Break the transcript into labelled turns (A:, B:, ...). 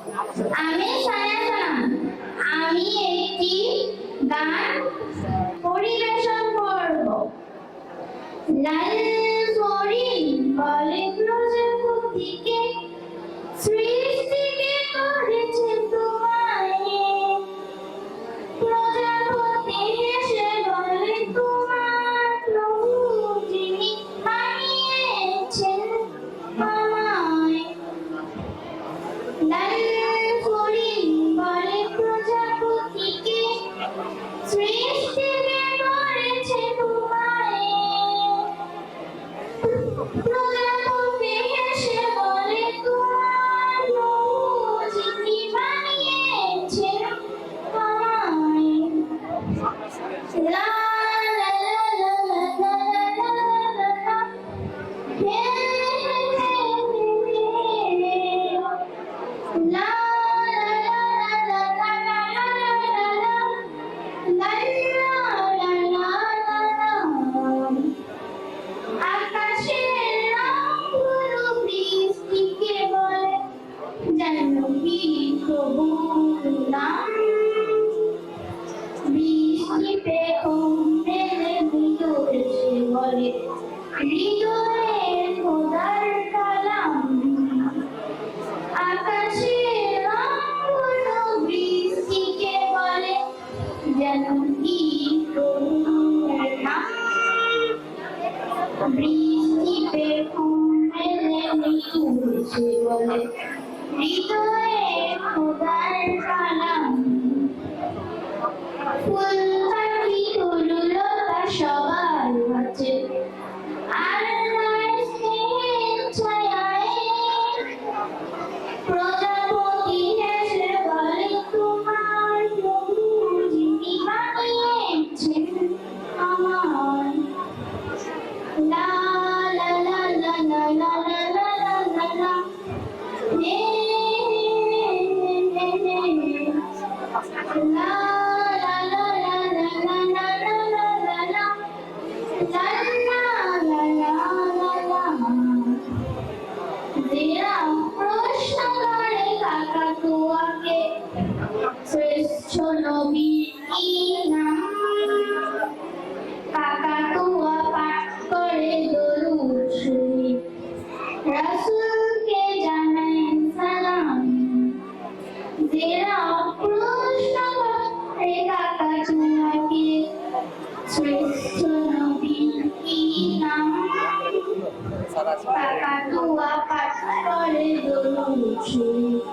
A: আমি সায়া সালাম। আমি একটি গান পরিবেশন করব। লাল হরিণ বলে প্রজাপতিকে, সৃষ্টিকে করেছে তোমায়। প্রজাপতি হেসে বলে তোমার প্রভু যিনি বানিয়েছেন আমায়। লাল হরিণ বলে প্রজাপতিকে, সৃষ্টিকে করেছে তোমায়। প্রজাপতি হেসে বলে তোমার প্রভু যিনি বানিয়েছেন আমায়। লা লা লা লা লা লা লা লা, হে হে হে হে, লা লা লা লা লা লা লা লা, লা লা লা লা লা। আকাশের রংগুলো বৃষ্টিকে বলে জাহ্নবী প্রভুর নাম। বৃষ্টিতে ঘুম পেলে মৃদু হেসে বলে হৃদয়ের খোদার কালাম। আকাশের রংগুলো বৃষ্টিকে বলে জাহ্নবী প্রভুর নাম। বৃষ্টিতে ঘুম পেলে মৃদু হেসে বলে হৃদয়ের খোদার কালাম। ফুল পাখি তরুলতা সবার মাঝে আল্লাহর স্নেহের ছায়ায়। প্রজাপতি হেসে বলে তোমার প্রভু যিনি বানিয়েছেন আমায়। লা লা লা লা লা লা লা লা লা লা, হে হে হে হে, লা লা লা লা লা লা লা লা লা লা, লা লা লা লা লা লা। যারা প্রশ্ন করে কাকাতুয়াকে, শ্রেষ্ঠ নবীর কি নাম? কাকাতুয়া পাঠ করে দরুদ শরীফ, রাসূলকে জানায় সালাম। যারা প্রশ্ন করে কাকাতুয়াকে, শ্রেষ্ঠ নবীর কি নাম? কাকাতুয়া পাঠ করে দরুদ শরীফ,